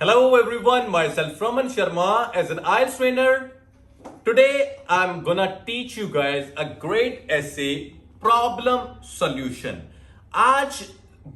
Hello everyone, myself Raman Sharma as an IELTS trainer. Today I'm gonna teach you guys a great essay, problem solution. आज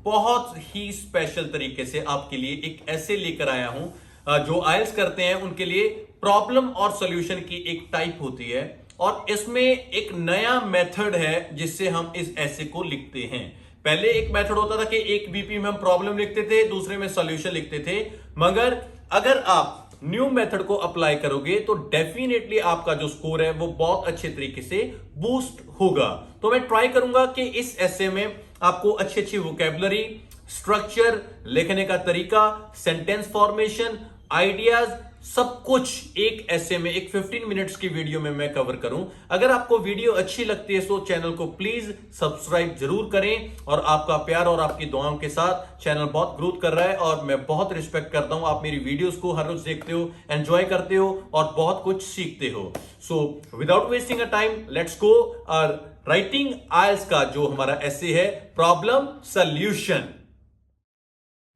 बहुत ही special तरीके से आपके लिए एक ऐसे लेकर आया हूं जो आइल्स करते हैं उनके लिए प्रॉब्लम और सॉल्यूशन की एक टाइप होती है और इसमें एक नया मेथड है जिससे हम इस ऐसे को लिखते हैं। पहले एक मेथड होता था कि एक बीपी में हम प्रॉब्लम लिखते थे, दूसरे में सॉल्यूशन लिखते थे, मगर अगर आप न्यू मेथड को अप्लाई करोगे तो डेफिनेटली आपका जो स्कोर है वो बहुत अच्छे तरीके से बूस्ट होगा। तो मैं ट्राई करूंगा कि इस ऐसे में आपको अच्छी अच्छी वोकैबुलरी, स्ट्रक्चर, लिखने का तरीका, सेंटेंस फॉर्मेशन, आइडियाज, सब कुछ एक ऐसे में एक 15 मिनट्स की वीडियो में मैं कवर करूं। अगर आपको वीडियो अच्छी लगती है तो चैनल को प्लीज सब्सक्राइब जरूर करें और आपका प्यार और आपकी दुआओं के साथ चैनल बहुत ग्रोथ कर रहा है और मैं बहुत रिस्पेक्ट करता हूं। आप मेरी वीडियोस को हर रोज देखते हो, एंजॉय करते हो और बहुत कुछ सीखते हो। So without wasting a time let's go और राइटिंग आइल्स का जो हमारा ऐसे है प्रॉब्लम सॉल्यूशन।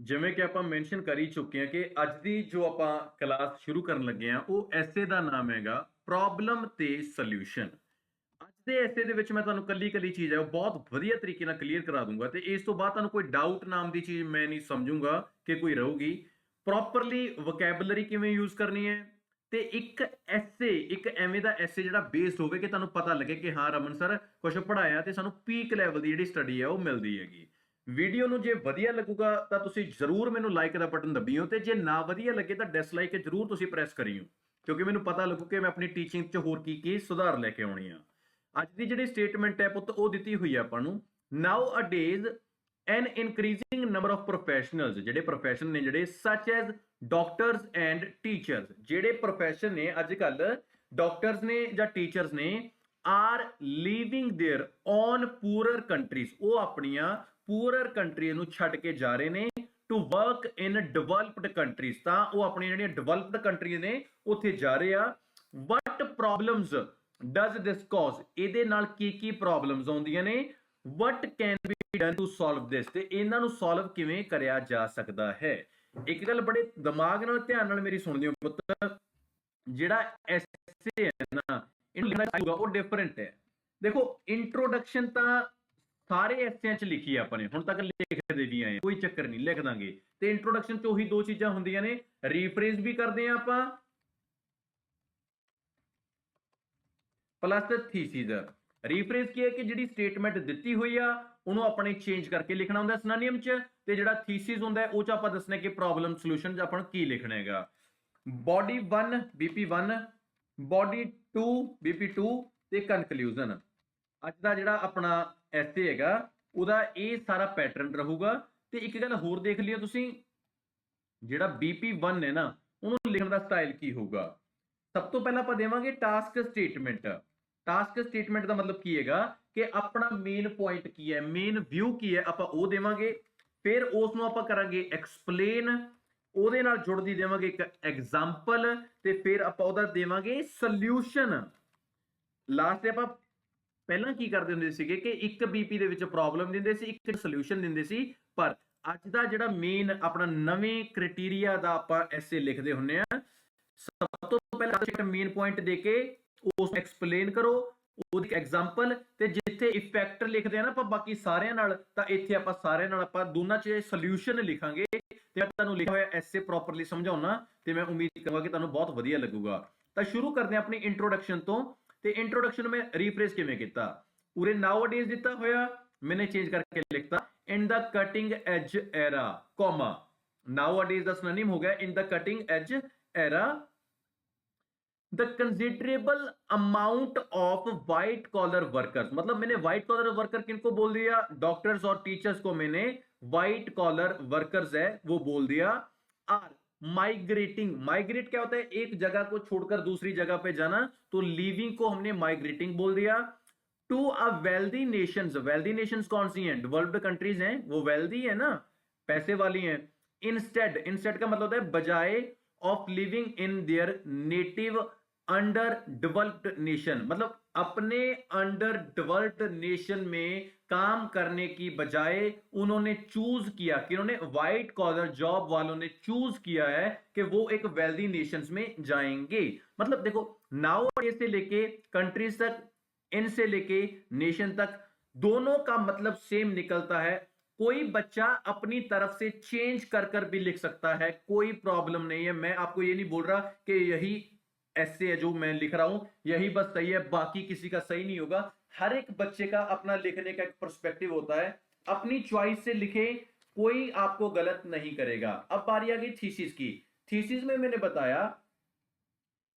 ਜਿਵੇਂ ਕਿ ਆਪਾਂ ਮੈਂਸ਼ਨ ਕਰ ਹੀ ਚੁੱਕੇ ਹਾਂ ਕਿ ਅੱਜ ਦੀ ਜੋ ਆਪਾਂ ਕਲਾਸ ਸ਼ੁਰੂ ਕਰਨ ਲੱਗੇ ਆ ਉਹ ਐਸੇ ਦਾ ਨਾਮ ਹੈਗਾ ਪ੍ਰੋਬਲਮ ਤੇ ਸੋਲੂਸ਼ਨ। ਅੱਜ ਦੇ ਐਸੇ ਦੇ ਵਿੱਚ ਮੈਂ ਤੁਹਾਨੂੰ ਕੱਲੀ ਚੀਜ਼ ਹੈ ਉਹ ਬਹੁਤ ਵਧੀਆ ਤਰੀਕੇ ਨਾਲ ਕਲੀਅਰ ਕਰਾ ਦੂੰਗਾ ਤੇ ਇਸ ਤੋਂ ਬਾਅਦ ਤੁਹਾਨੂੰ ਕੋਈ ਡਾਊਟ ਨਾਮ ਦੀ ਚੀਜ਼ ਮੈਂ ਨਹੀਂ ਸਮਝੂੰਗਾ ਕਿ ਕੋਈ ਰਹੂਗੀ। ਪ੍ਰੋਪਰਲੀ ਵੋਕੈਬੁਲਰੀ ਕਿਵੇਂ ਯੂਜ਼ ਕਰਨੀ ਹੈ ਤੇ ਇੱਕ ਐਸੇ, ਇੱਕ ਐਵੇਂ ਦਾ ਐਸੇ ਜਿਹੜਾ ਬੇਸਡ ਹੋਵੇ ਕਿ ਤੁਹਾਨੂੰ ਪਤਾ ਲੱਗੇ ਕਿ ਹਾਂ ਰਮਨ ਸਰ ਕੁਝ ਪੜਾਇਆ ਤੇ ਸਾਨੂੰ ਪੀਕ ਲੈਵਲ ਦੀ ਜਿਹੜੀ ਸਟੱਡੀ ਹੈ ਉਹ ਮਿਲਦੀ ਹੈਗੀ। ਵੀਡੀਓ ਨੂੰ ਜੇ ਵਧੀਆ ਲੱਗੂਗਾ ਤਾਂ ਤੁਸੀਂ ਜ਼ਰੂਰ ਮੈਨੂੰ ਲਾਈਕ ਦਾ ਬਟਨ ਦਬਿਓ ਤੇ ਜੇ ਨਾ ਵਧੀਆ ਲੱਗੇ ਤਾਂ ਡਿਸਲਾਈਕ ਜ਼ਰੂਰ ਤੁਸੀਂ ਪ੍ਰੈਸ ਕਰਿਓ ਕਿਉਂਕਿ ਮੈਨੂੰ ਪਤਾ ਲੱਗੂ ਕਿ ਮੈਂ ਆਪਣੀ ਟੀਚਿੰਗ 'ਚ ਹੋਰ ਕੀ ਸੁਧਾਰ ਲੈ ਕੇ ਆਉਣੀ ਆ। ਅੱਜ ਦੀ ਜਿਹੜੀ ਸਟੇਟਮੈਂਟ ਹੈ ਪੁੱਤ ਉਹ ਦਿੱਤੀ ਹੋਈ ਹੈ ਆਪਾਂ ਨੂੰ। Nowadays an increasing number of professionals, ਜਿਹੜੇ ਪ੍ਰੋਫੈਸ਼ਨ ਨੇ ਜਿਹੜੇ such as doctors and teachers, ਜਿਹੜੇ ਪ੍ਰੋਫੈਸ਼ਨ ਨੇ ਅੱਜ ਕੱਲ ਡਾਕਟਰਸ ਨੇ ਜਾਂ ਟੀਚਰਸ ਨੇ are leaving their own poorer countries, ਉਹ ਆਪਣੀਆਂ ਪੂਰਰ ਕੰਟਰੀ ਨੂੰ ਛੱਡ ਕੇ ਜਾ ਰਹੇ ਨੇ to work in developed countries, ਤਾਂ ਉਹ ਆਪਣੀਆਂ ਜਿਹੜੀਆਂ ਡਿਵੈਲਪਡ ਕੰਟਰੀਜ਼ ਨੇ ਉੱਥੇ ਜਾ ਰਹੇ ਆ। ਵਟ ਪ੍ਰੋਬਲਮਸ ਡਜ਼ ਦਿਸ ਕਾਜ਼, ਇਹਦੇ ਨਾਲ ਕੀ ਪ੍ਰੋਬਲਮਸ ਆਉਂਦੀਆਂ ਨੇ। What can be done to solve this, ਤੇ ਇਹਨਾਂ ਨੂੰ ਸੋਲਵ ਕਿਵੇਂ ਕਰਿਆ ਜਾ ਸਕਦਾ ਹੈ। ਇੱਕ ਗੱਲ ਬੜੇ ਦਿਮਾਗ ਨਾਲ ਧਿਆਨ ਨਾਲ ਮੇਰੀ ਸੁਣ ਲਿਓ ਪੁੱਤ, ਜਿਹੜਾ ਐਸੇ ਹੈ ਨਾ ਇਹਨੂੰ ਲਿਖਣਾ ਉਹ ਡਿਫਰੈਂਟ ਹੈ। ਦੇਖੋ ਇੰਟਰੋਡਕਸ਼ਨ ਤਾਂ ਸਾਰੇ ਐਸਿਆਂ 'ਚ ਲਿਖੀ ਆਪਾਂ ਨੇ ਹੁਣ ਤੱਕ, ਲਿਖਦੇ ਵੀ ਆਏ ਕੋਈ ਚੱਕਰ ਨਹੀਂ, ਲਿਖ ਦਾਂਗੇ। ਤੇ ਇੰਟਰੋਡਕਸ਼ਨ 'ਚ ਉਹੀ ਦੋ ਚੀਜ਼ਾਂ ਹੁੰਦੀਆਂ ਨੇ, ਰੀਫਰੇਜ਼ ਵੀ ਕਰਦੇ ਆ ਆਪਾਂ ਪਲੱਸ ਥੀਸਿਸ। ਰੀਫਰੇਜ਼ ਕੀ ਹੈ ਕਿ ਜਿਹੜੀ ਸਟੇਟਮੈਂਟ ਦਿੱਤੀ ਹੋਈ ਆ ਉਹਨੂੰ ਆਪਣੇ ਚੇਂਜ ਕਰਕੇ ਲਿਖਣਾ ਹੁੰਦਾ ਸਿਨੋਨਿਮ 'ਚ, ਤੇ ਜਿਹੜਾ ਥੀਸਿਸ ਹੁੰਦਾ ਉਹ 'ਚ ਆਪਾਂ ਦੱਸਣਾ ਕਿ ਪ੍ਰੋਬਲਮ ਸੋਲੂਸ਼ਨ 'ਚ ਆਪਾਂ ਨੂੰ ਕੀ ਲਿਖਣਾ ਹੈਗਾ। ਬੋਡੀ 1 BP 1, ਬੋਡੀ 2 BP 2 ਤੇ ਕਨਕਲੂਜਨ। ਅੱਜ ਦਾ ਜਿਹੜਾ ਆਪਣਾ ਐਸੇ ਹੈਗਾ ਉਹਦਾ ਇਹ ਸਾਰਾ ਪੈਟਰਨ ਰਹੂਗਾ। ਤੇ ਇੱਕ ਗੱਲ ਹੋਰ ਦੇਖ ਲਿਓ ਤੁਸੀਂ, ਜਿਹੜਾ BP 1 ਹੈ ਨਾ ਉਹਨੂੰ ਲਿਖਣ ਦਾ ਸਟਾਈਲ ਕੀ ਹੋਊਗਾ। ਸਭ ਤੋਂ ਪਹਿਲਾਂ ਆਪਾਂ ਦੇਵਾਂਗੇ ਟਾਸਕ ਸਟੇਟਮੈਂਟ। ਟਾਸਕ ਸਟੇਟਮੈਂਟ ਦਾ ਮਤਲਬ ਕੀ ਹੈਗਾ ਕਿ ਆਪਣਾ ਮੇਨ ਪੁਆਇੰਟ ਕੀ ਹੈ, ਮੇਨ ਵਿਊ ਕੀ ਹੈ, ਆਪਾਂ ਉਹ ਦੇਵਾਂਗੇ। ਫਿਰ ਉਸ ਨੂੰ ਆਪਾਂ ਕਰਾਂਗੇ ਐਕਸਪਲੇਨ, ਉਹਦੇ ਨਾਲ ਜੁੜਦੀ ਦੇਵਾਂਗੇ ਇੱਕ ਐਗਜ਼ਾਮਪਲ, ਤੇ ਫਿਰ ਆਪਾਂ ਉਹਦਾ ਦੇਵਾਂਗੇ ਸੋਲੂਸ਼ਨ। ਲਾਸਟ ਤੇ ਆਪਾਂ ਪਹਿਲਾਂ ਕੀ ਕਰਦੇ ਹੁੰਦੇ ਸੀਗੇ ਕਿ ਇੱਕ BP ਦੇ ਵਿੱਚ ਪ੍ਰੋਬਲਮ ਦਿੰਦੇ ਸੀ, ਇੱਕ ਸੋਲੂਸ਼ਨ ਦਿੰਦੇ ਸੀ, ਪਰ ਅੱਜ ਦਾ ਜਿਹੜਾ ਮੇਨ ਆਪਣਾ ਨਵੇਂ ਕ੍ਰਾਈਟੇਰੀਆ ਦਾ ਆਪਾਂ ਐਸੇ ਲਿਖਦੇ ਹੁੰਨੇ ਆ। ਸਭ ਤੋਂ ਪਹਿਲਾਂ ਇੱਕ ਮੇਨ ਪੁਆਇੰਟ ਦੇ ਕੇ ਉਸ ਨੂੰ ਐਕਸਪਲੇਨ ਕਰੋ, ਉਹਦੀ ਐਗਜ਼ਾਮਪਲ, ਤੇ ਜਿੱਥੇ ਇਫੈਕਟ ਲਿਖਦੇ ਆ ਨਾ ਆਪਾਂ ਬਾਕੀ ਸਾਰਿਆਂ ਨਾਲ, ਤਾਂ ਇੱਥੇ ਆਪਾਂ ਸਾਰਿਆਂ ਨਾਲ ਆਪਾਂ ਦੋਨਾਂ 'ਚ ਸੋਲੂਸ਼ਨ ਲਿਖਾਂਗੇ। ਤੇ ਤੁਹਾਨੂੰ ਲਿਖਿਆ ਹੋਇਆ ਐਸੇ ਪ੍ਰੋਪਰਲੀ ਸਮਝਾਉਣਾ ਤੇ ਮੈਂ ਉਮੀਦ ਕਰਾਂਗਾ ਕਿ ਤੁਹਾਨੂੰ ਬਹੁਤ ਵਧੀਆ ਲੱਗੂਗਾ। ਤਾਂ ਸ਼ੁਰੂ ਕਰਦੇ ਹਾਂ ਆਪਣੀ ਇੰਟਰੋਡਕਸ਼ਨ ਤੋਂ। ਤੇ ਇੰਟਰੋਡਕਸ਼ਨ ਮੈਂ ਰੀਫਰੇਜ਼ ਕਿਵੇਂ ਕੀਤਾ, ਉਰੇ ਨਾਓ ਡੇਜ਼ ਦਿੱਤਾ ਹੋਇਆ ਮੈਨੇ ਚੇਂਜ ਕਰਕੇ ਲਿਖਤਾ in the cutting edge era, comma. Nowadays ਦਾ ਸਿਨੋਨਿਮ ਹੋ ਗਿਆ in the cutting edge era. The considerable amount of white collar workers, मतलब मैंने व्हाइट कॉलर वर्कर किनको बोल दिया, डॉक्टर्स और टीचर्स को मैंने व्हाइट कॉलर वर्कर्स है वो बोल दिया। आर माइग्रेटिंग, माइग्रेट क्या होता है, एक जगह को छोड़कर दूसरी जगह पे जाना, तो लीविंग को हमने माइग्रेटिंग बोल दिया। To a wealthy nations, wealthy nations कौन सी हैं, डेवलप्ड कंट्रीज हैं, वो वेल्दी है ना, पैसे वाली हैं। इंस्टेड, इंस्टेड का मतलब होता है बजाय of living in their native under developed nation, मतलब अपने अंडर डेवलप्ड नेशन में काम करने की बजाय उन्होंने चूज किया कि उन्होंने व्हाइट कॉलर जॉब वालों ने चूज किया है कि वो एक वेल्दी नेशंस में जाएंगे। मतलब देखो, नाउ से लेके कंट्रीज तक, इनसे लेके नेशन तक, दोनों का मतलब सेम निकलता है। कोई बच्चा अपनी तरफ से चेंज कर कर भी लिख सकता है, कोई प्रॉब्लम नहीं है। मैं आपको ये नहीं बोल रहा कि यही ऐसे है जो मैं लिख रहा हूं यही बस सही है, बाकी किसी का सही नहीं होगा। हर एक बच्चे का अपना लिखने का एक पर्सपेक्टिव होता है, अपनी चॉइस से लिखे, कोई आपको गलत नहीं करेगा। अब बारी आ गई थीसिस की। थीसिस में मैंने बताया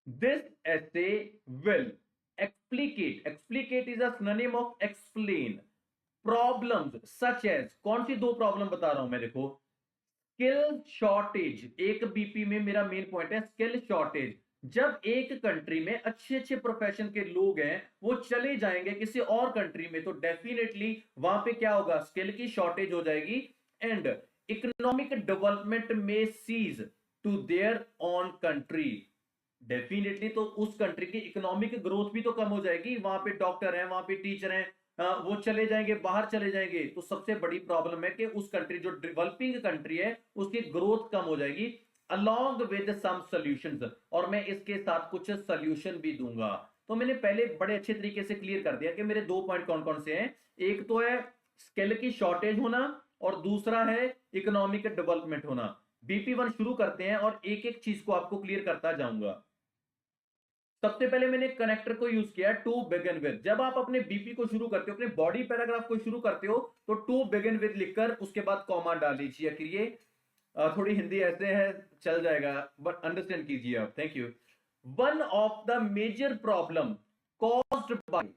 this essay will explicate is a synonym of explain problems such as, कौन सी दो प्रॉब्लम बता रहा हूं मैं, देखो, स्किल शॉर्टेज। एक बीपी में मेरा मेन पॉइंट है स्किल शॉर्टेज। जब एक कंट्री में अच्छे अच्छे प्रोफेशन के लोग हैं वो चले जाएंगे किसी और कंट्री में, तो डेफिनेटली वहां पे क्या होगा, स्किल की शॉर्टेज हो जाएगी। एंड इकोनॉमिक डेवलपमेंट में cease to their own country, definitely तो उस कंट्री की इकोनॉमिक ग्रोथ भी तो कम हो जाएगी। वहां पे डॉक्टर हैं, वहां पे टीचर हैं, वो चले जाएंगे, बाहर चले जाएंगे, तो सबसे बड़ी प्रॉब्लम है कि उस कंट्री जो डेवलपिंग कंट्री है उसकी ग्रोथ कम हो जाएगी। अलॉन्ग विद सम सॉल्यूशंस, और मैं इसके साथ कुछ सॉल्यूशन भी दूंगा। तो मैंने पहले बड़े अच्छे तरीके से क्लियर कर दिया कि मेरे दो पॉइंट कौन कौन से हैं। एक तो है स्किल की शॉर्टेज होना और दूसरा है इकोनॉमिक डेवलपमेंट होना। बीपी वन शुरू करते हैं और एक एक चीज को आपको क्लियर करता जाऊंगा। सबसे पहले मैंने कनेक्टर को यूज किया टू बिगिन विद। जब आप अपने बीपी को शुरू करते हो, अपने बॉडी पैराग्राफ को शुरू करते हो, तो टू बिगिन विद लिखकर उसके बाद कॉमा डाल लीजिए। करिए, थोड़ी हिंदी ऐसे है, चल जाएगा, बट अंडरस्टैंड कीजिए आप। Thank you. One of the major problem caused by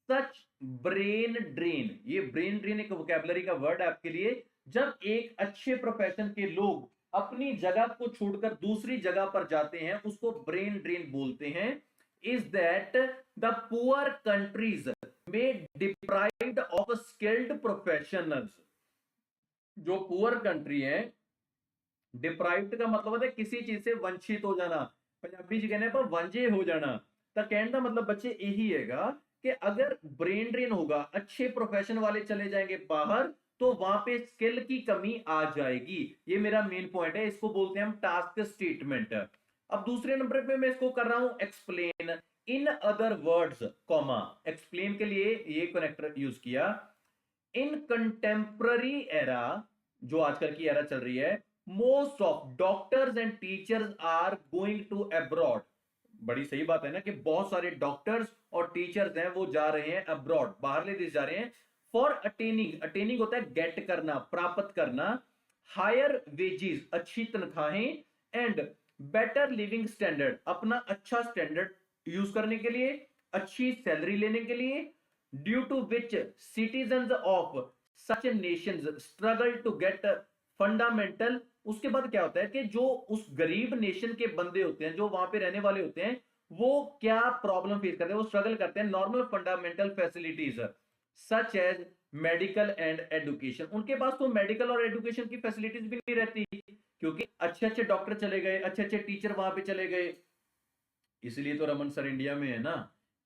such brain drain, ये ब्रेन ड्रेन एक वोकैबुलरी का वर्ड है आपके लिए। जब एक अच्छे प्रोफेशन के लोग अपनी जगह को छोड़कर दूसरी जगह पर जाते हैं उसको ब्रेन ड्रेन बोलते हैं। Is that the poor countries में डिप्राइव्ड ऑफ स्किल्ड प्रोफेशनल्स। जो पुअर कंट्री है, डिप्राइव्ड का मतलब होता है किसी चीज से वंचित हो जाना, पंजाबी जी कहने पर वांझे हो जाना। तो कहने का मतलब बच्चे यही हैगा कि अगर ब्रेन ड्रेन होगा, अच्छे प्रोफेशन वाले चले जाएंगे बाहर, तो वहां पे स्किल की कमी आ जाएगी। ये मेरा मेन पॉइंट है, इसको बोलते हैं हम टास्क स्टेटमेंट। अब दूसरे नंबर पे मैं इसको कर रहा हूं explain in other words, comma, explain के लिए ये कनेक्टर यूज किया। इन कंटेम्प्ररी एरा, जो आजकल की एरा चल रही है, most of doctors and teachers are going to abroad. बड़ी सही बात है ना कि बहुत सारे डॉक्टर्स और टीचर्स हैं वो जा रहे हैं अब्रॉड, बाहरले देश जा रहे हैं। फॉर अटेनिंग, अटेनिंग होता है गेट करना, प्राप्त करना, हायर वेजेस, अच्छी तनख्वाहें, एंड बेटर लिविंग स्टैंडर्ड, अपना अच्छा स्टैंडर्ड यूज करने के लिए, अच्छी सैलरी लेने के लिए, due to which citizen of such nations struggle to get fundamental. उसके बाद क्या होता है कि जो उस गरीब नेशन के बंदे होते हैं, जो वहां पे रहने वाले होते हैं, वो क्या प्रॉब्लम फेस करते हैं, वो स्ट्रगल करते हैं normal fundamental facilities such as medical and education. उनके पास तो मेडिकल और एजुकेशन की फैसिलिटीज भी नहीं रहती, क्योंकि अच्छे अच्छे डॉक्टर चले गए, अच्छे अच्छे टीचर वहां पे चले गए। इसलिए तो रमन सर इंडिया में है ना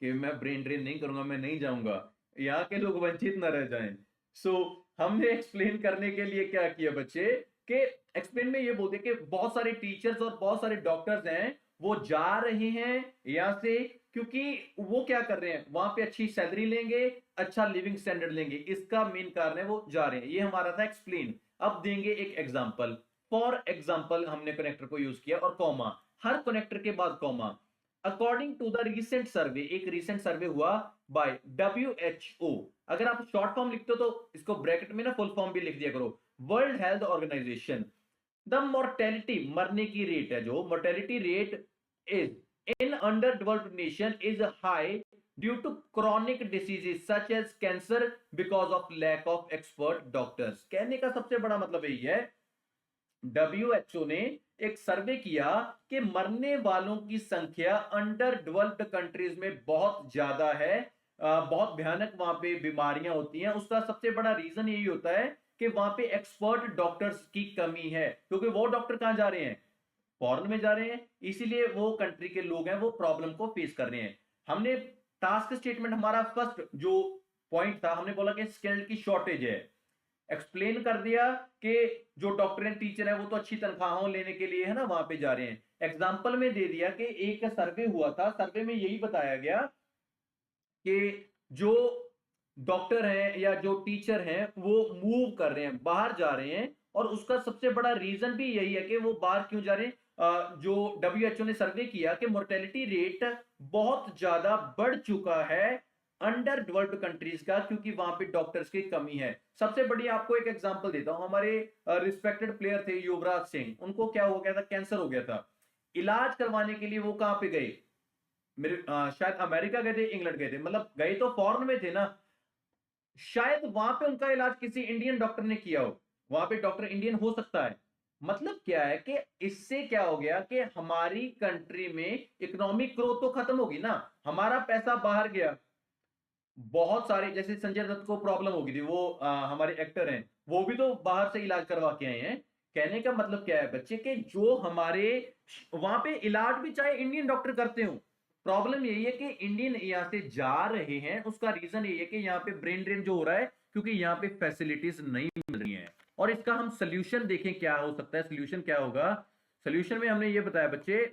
कि मैं ब्रेन ड्रेन नहीं करूंगा, मैं नहीं जाऊंगा, यहाँ के लोग वंचित ना रह जाएं। सो हमने एक्सप्लेन करने के लिए क्या किया बच्चे, कि एक्सप्लेन में ये बोलते कि बहुत सारे टीचर्स और बहुत सारे डॉक्टर्स हैं वो जा रहे हैं यहाँ से, क्योंकि वो क्या कर रहे हैं, वहां पे अच्छी सैलरी लेंगे, अच्छा लिविंग स्टैंडर्ड लेंगे, इसका मेन कारण है वो जा रहे हैं। ये हमारा था एक्सप्लेन। अब देंगे एक एग्जांपल। फॉर एग्जांपल हमने कनेक्टर को यूज किया और कॉमा, हर कनेक्टर के बाद comma. According to the recent survey, एक रिसेंट सर्वे हुआ बाय WHO। अगर आप शॉर्ट फॉर्म लिखते हो तो इसको ब्रैकेट में ना फुल फॉर्म भी लिख दिया करो, World Health Organization. The mortality, मरने की रेट है, जो mortality rate is in under developed nation is high due to chronic diseases such as cancer because of lack of expert doctors. कहने का सबसे बड़ा मतलब यही है, WHO ने एक सर्वे किया कि मरने वालों की संख्या अंडर डेवलप्ड कंट्रीज में बहुत ज्यादा है, बहुत भयानक वहां पे बीमारियां होती हैं। उसका सबसे बड़ा रीजन यही होता है कि वहां पे एक्सपर्ट डॉक्टर्स की कमी है, क्योंकि वो डॉक्टर कहां जा रहे हैं, फॉरेन में जा रहे हैं, इसीलिए वो कंट्री के लोग हैं वो प्रॉब्लम को फेस कर रहे हैं। हमने टास्क स्टेटमेंट, हमारा फर्स्ट जो पॉइंट था, हमने बोला कि स्किल्ड की शॉर्टेज है, एक्सप्लेन कर दिया कि जो डॉक्टर एंड टीचर है वो तो अच्छी तनख्वाहों लेने के लिए है ना वहां पे जा रहे हैं। एग्जाम्पल में दे दिया कि एक सर्वे हुआ था, सर्वे में यही बताया गया कि जो डॉक्टर हैं या जो टीचर हैं वो मूव कर रहे हैं, बाहर जा रहे हैं, और उसका सबसे बड़ा रीजन भी यही है कि वो बाहर क्यों जा रहे हैं। जो WHO ने सर्वे किया कि मोर्टेलिटी रेट बहुत ज्यादा बढ़ चुका है अंडर डेवलप्ड कंट्रीज का, क्योंकि वहां पे डॉक्टर्स की कमी है। सबसे बड़ी आपको एक एग्जांपल देता हूं, हमारे रिस्पेक्टेड प्लेयर थे युवराज सिंह, उनको क्या हो गया था, कैंसर हो गया था। इलाज करवाने के लिए वो कहां पे गए, मेरे शायद अमेरिका गए थे, इंग्लैंड गए थे, मतलब गए तो फॉरेन में थे ना। शायद वहां पे उनका इलाज किसी इंडियन डॉक्टर ने किया हो, वहां पे डॉक्टर इंडियन हो सकता है। मतलब क्या है कि इससे क्या हो गया कि हमारी कंट्री में इकोनॉमिक ग्रोथ तो खत्म होगी ना, हमारा पैसा बाहर गया। बहुत सारे, जैसे संजय दत्त को प्रॉब्लम होगी थी, वो हमारे एक्टर हैं, वो भी तो बाहर से इलाज करवा के आए हैं। कहने का मतलब क्या है बच्चे के, जो हमारे वहां पे इलाज भी चाहे इंडियन डॉक्टर करते हो, प्रॉब्लम यही है कि इंडियन यहां से जा रहे हैं, उसका रीजन यही है कि यहाँ पे ब्रेन ड्रेन जो हो रहा है, क्योंकि यहाँ पे फैसिलिटीज नहीं मिल रही हैं। और इसका हम सोल्यूशन देखें क्या हो सकता है, सोल्यूशन क्या होगा। सोल्यूशन में हमने ये बताया बच्चे,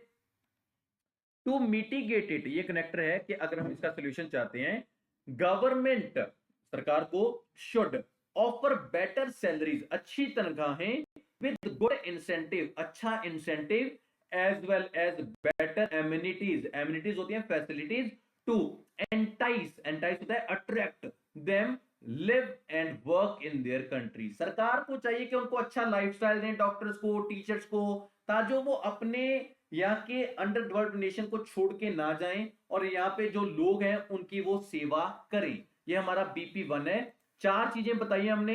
टू मिटिगेट इट, ये कनेक्टर है कि अगर हम इसका सोल्यूशन चाहते हैं, गवर्नमेंट सरकार को शुड ऑफर बेटर सैलरीज, अच्छी तनख्वाहें, विद गुड इंसेंटिव, अच्छा incentive, as well as better amenities, amenities होती हैं फैसिलिटीज, टू एंटाइस, एंटाइस होता है attract them live and work in their country. सरकार को चाहिए कि उनको अच्छा लाइफस्टाइल दें, डॉक्टर्स को, टीचर्स को, ताकि वो अपने यहाँ के अंडर डेवलप्ड नेशन को छोड़ के ना जाएं और यहाँ पे जो लोग हैं उनकी वो सेवा करें। ये हमारा BP1 है। चार चीजें बताई हमने,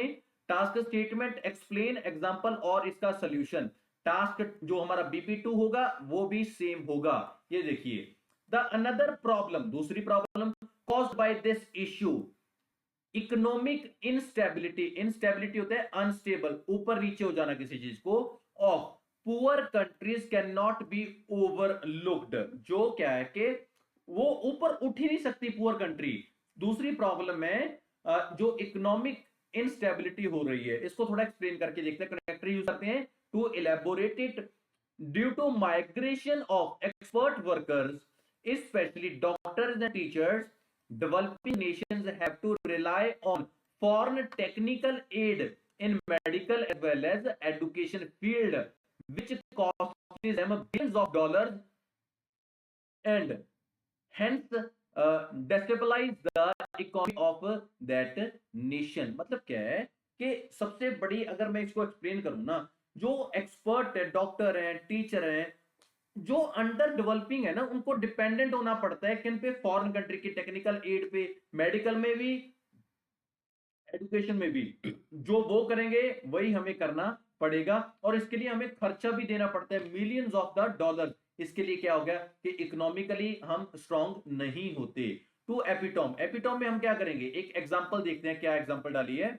टास्क स्टेटमेंट, एक्सप्लेन, एग्जांपल और इसका सॉल्यूशन। टास्क जो हमारा BP2 होगा वो भी सेम होगा। ये देखिए, द अनदर प्रॉब्लम, दूसरी problem caused by this issue, economic instability, instability होता है अनस्टेबल, ऊपर नीचे हो जाना किसी चीज को, of poor countries can not be overlooked, जो क्या है कि वो ऊपर उठ ही नहीं सकती पुअर कंट्री। दूसरी प्रॉब्लम है जो इकोनॉमिक इंस्टेबिलिटी हो रही है, इसको थोड़ा एक्सप्लेन करके देखते हैं, कनेक्टर यूज करते हैं to elaborate it. Due to migration of expert workers, especially doctors and teachers, developing nations have to rely on foreign technical aid in medical as well as education field, which costs them billions of dollars and hence destabilize the economy of that nation। मतलब क्या है कि सबसे बड़ी, अगर मैं इसको explain करूं ना, जो एक्सपर्ट है, डॉक्टर हैं, टीचर हैं, जो अंडर डेवलपिंग है ना, उनको डिपेंडेंट होना पड़ता है किन पे, फॉरेन कंट्री की टेक्निकल एड पे, मेडिकल में भी, एजुकेशन में भी। जो वो करेंगे वही हमें करना पड़ेगा, और इसके लिए हमें खर्चा भी देना पड़ता है, मिलियंस ऑफ द डॉलर। इसके लिए क्या हो गया कि इकोनॉमिकली हम स्ट्रांग नहीं होते। टू एपिटॉम, एपिटॉम में हम क्या करेंगे, एक एग्जांपल देखते हैं, क्या एग्जांपल डाली है।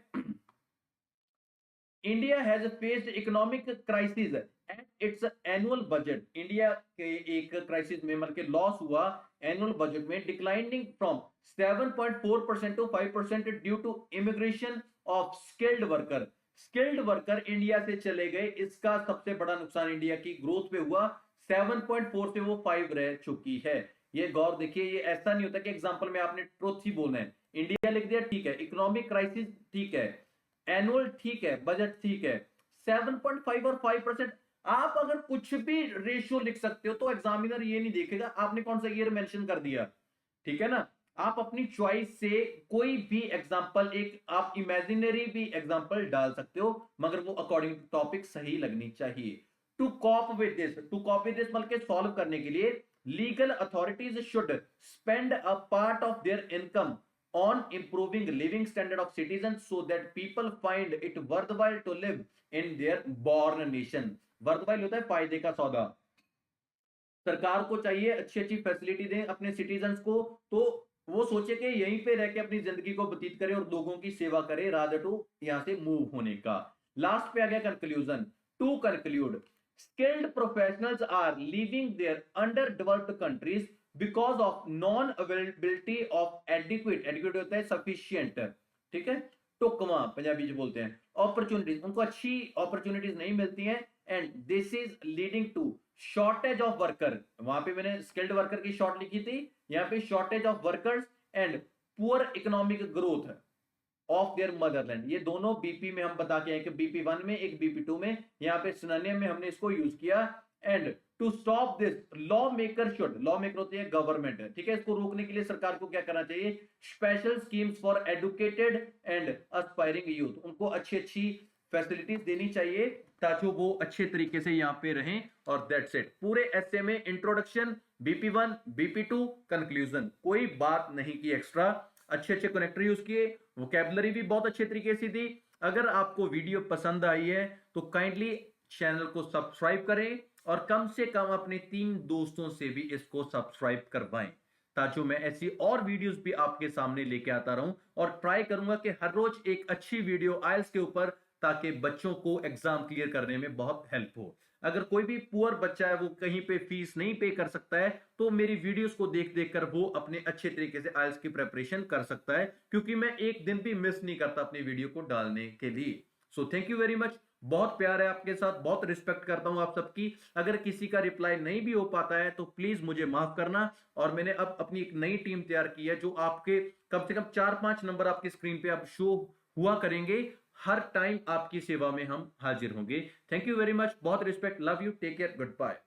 India has faced economic crisis at its annual budget, India के एक क्राइसिस में मतलब लॉस हुआ एनुअल बजट में, declining from 7.4% to 5% due to immigration of skilled worker. Skilled worker India से चले गए, इसका सबसे बड़ा नुकसान इंडिया की ग्रोथ पे हुआ, 7.4 से वो 5 रह चुकी है। ये गौर देखिए, ये ऐसा नहीं होता कि एग्जांपल में आपने ट्रुथ ही बोलना है, इंडिया लिख दिया ठीक है, इकोनॉमिक क्राइसिस ठीक है, एनुअल ठीक है, बजट ठीक है, 7.5 और 5%। आप अगर कुछ भी रेशियो लिख सकते हो तो एग्जामिनर ये नहीं देखेगा आपने कौन सा ईयर मेंशन कर दिया, ठीक है ना। आप अपनी चॉइस से कोई भी एग्जांपल, एक आप इमेजिनरी भी एग्जांपल डाल सकते हो, मगर वो अकॉर्डिंग टू टॉपिक सही लगनी चाहिए। To cope with this, to cope with this मतलब सॉल्व करने के लिए, legal authorities should spend a part of their income on improving living standard of citizens so that people find it worthwhile to live in their born nation। worthwhile होता है फायदे का सौदा। सरकार को चाहिए अच्छी अच्छी फैसिलिटी दें अपने सिटीजन्स को, तो वो सोचे कि यहीं पे रह के अपनी जिंदगी को व्यतीत करे और लोगों की सेवा करे, रादर टू यहां से मूव होने का। लास्ट पे आ गया conclusion. To conclude, skilled professionals are leaving their underdeveloped countries because of non availability of adequate होता है sufficient, ठीक है, टोकमा पंजाबी जो बोलते हैं, अपॉर्चुनिटीज, उनको अच्छी अपॉर्चुनिटीज नहीं मिलती हैं, and this is leading to shortage of worker. वहां पे मैंने स्किल्ड वर्कर की शॉर्ट लिखी थी, यहाँ पे shortage of workers and poor economic growth of their Motherland. ये दोनों बीपी में हम बता के हैं कि बीपी 1 में एक बीपी 2 में, यहाँ पे सिनोनिम में हमने इसको यूज किया। And to stop this law maker should, law maker होती है गवर्नमेंट, ठीक है, इसको रोकने के लिए सरकार को क्या करना चाहिए, special schemes for educated and aspiring youth, उनको अच्छी अच्छी फैसिलिटीज देनी चाहिए ताकि वो अच्छे तरीके से यहाँ पे रहें। और दैट्स इट, पूरे ऐसे में इंट्रोडक्शन, बीपी 1, बीपी 2, कंक्लूजन, कोई बात नहीं की एक्स्ट्रा, अच्छे अच्छे कनेक्टर यूज किए, वोकैबुलरी भी बहुत अच्छे तरीके से दी। अगर आपको वीडियो पसंद आई है तो काइंडली चैनल को सब्सक्राइब करें और कम से कम अपने 3 दोस्तों से भी इसको सब्सक्राइब करवाएं ताकि मैं ऐसी और वीडियोस भी आपके सामने लेके आता रहूं, और ट्राई करूंगा कि हर रोज एक अच्छी वीडियो आइल्स के ऊपर, ताकि बच्चों को एग्जाम क्लियर करने में बहुत हेल्प हो। अगर कोई भी पुअर बच्चा है, वो कहीं पे फीस नहीं पे कर सकता है, तो मेरी वीडियोस को देख देख कर वो अपने अच्छे तरीके से आइल्स की प्रेपरेशन कर सकता है, क्योंकि मैं एक दिन भी मिस नहीं करता अपनी वीडियो को डालने के लिए। So thank you very much, बहुत प्यार है आपके साथ, बहुत रिस्पेक्ट करता हूं आप सबकी। अगर किसी का रिप्लाई नहीं भी हो पाता है तो प्लीज मुझे माफ करना, और मैंने अब अपनी एक नई टीम तैयार की है जो आपके कम से कम 4-5 नंबर आपकी स्क्रीन पे अब शो हुआ करेंगे, हर टाइम आपकी सेवा में हम हाजिर होंगे। थैंक यू वेरी मच, बहुत respect, love you, take care, good bye.